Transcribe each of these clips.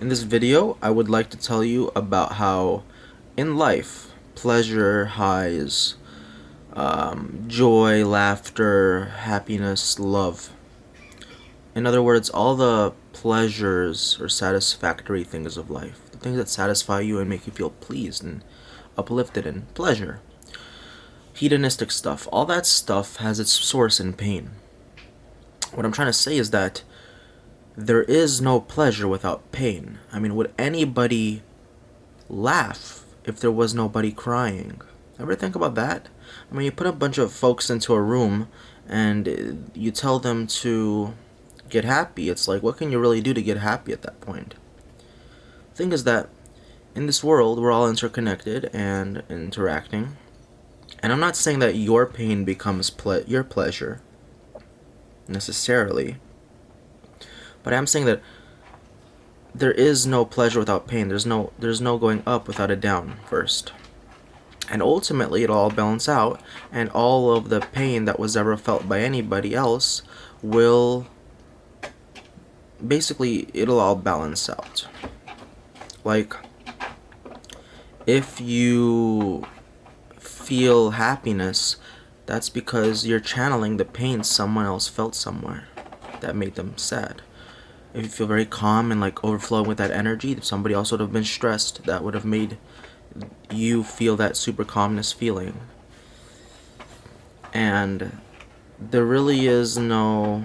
In this video, I would like to tell you about how in life, pleasure, highs, joy, laughter, happiness, love. In other words, all the pleasures or satisfactory things of life, the things that satisfy you and make you feel pleased and uplifted and pleasure, hedonistic stuff, all that stuff has its source in pain. What I'm trying to say is that there is no pleasure without pain. I mean, would anybody laugh if there was nobody crying? Ever think about that? I mean, you put a bunch of folks into a room and you tell them to get happy. It's like, what can you really do to get happy at that point? The thing is that in this world, we're all interconnected and interacting. And I'm not saying that your pain becomes your pleasure necessarily, but I'm saying that there is no pleasure without pain. There's no going up without a down first. And ultimately it'll all balance out, and all of the pain that was ever felt by anybody else will basically, it'll all balance out. Like, if you feel happiness, that's because you're channeling the pain someone else felt somewhere that made them sad. If you feel very calm and like overflowing with that energy, if somebody else would have been stressed, that would have made you feel that super calmness feeling. And there really is no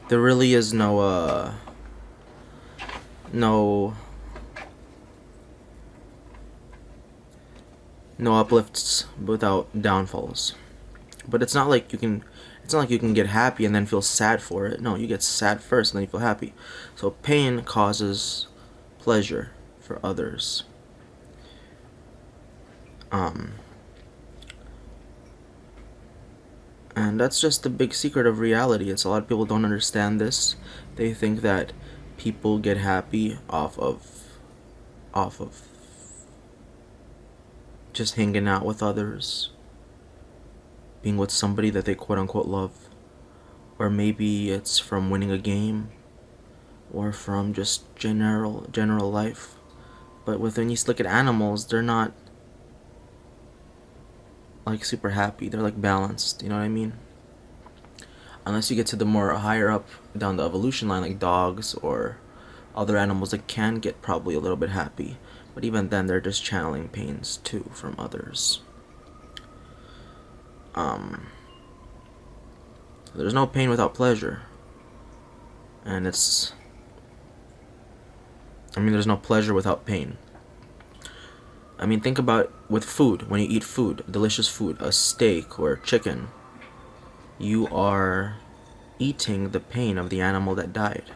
there really is no uplifts without downfalls. But it's not like you can get happy and then feel sad for it. No, you get sad first and then you feel happy. So pain causes pleasure for others. And that's just the big secret of reality. It's a lot of people don't understand this. They think that people get happy off of just hanging out with others, being with somebody that they quote unquote love, or maybe it's from winning a game, or from just general life. But when you look at animals, they're not like super happy. They're like balanced. You know what I mean? Unless you get to the more higher up down the evolution line, like dogs or other animals that can get probably a little bit happy. But even then, they're just channeling pains too from others. There's no pain without pleasure. And there's no pleasure without pain. I mean, think about with food. When you eat food, delicious food, a steak or chicken, you are eating the pain of the animal that died.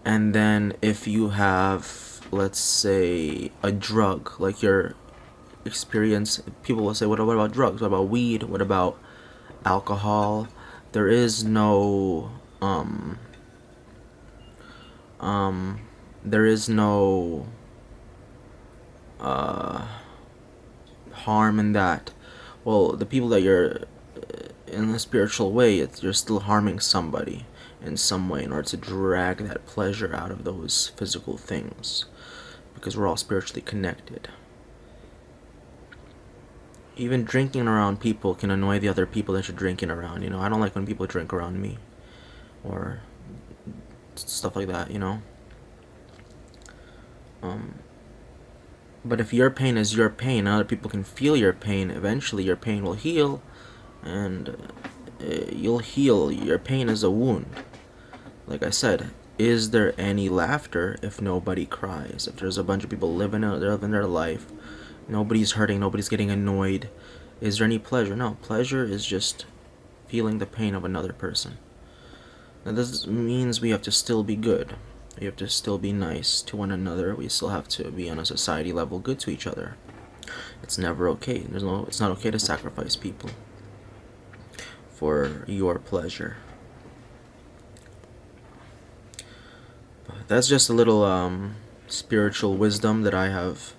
And then if you have, let's say, a drug, like your experience, people will say, what about drugs? What about weed? What about alcohol? There is no there is no harm in that. Well, the people that you're in a spiritual way, you're still harming somebody in some way in order to drag that pleasure out of those physical things, because we're all spiritually connected. Even drinking around people can annoy the other people that you're drinking around. I don't like when people drink around me or stuff like that. But if your pain is your pain, and other people can feel your pain, eventually your pain will heal, and you'll heal. Your pain is a wound. Like I said, is there any laughter if nobody cries? If there's a bunch of people living their life, nobody's hurting, nobody's getting annoyed, is there any pleasure? No, pleasure is just feeling the pain of another person. Now this means we have to still be good. We have to still be nice to one another. We still have to be on a society level good to each other. It's never okay. It's not okay to sacrifice people for your pleasure. But that's just a little spiritual wisdom that I have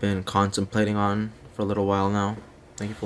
been contemplating on for a little while now. Thank you for watching.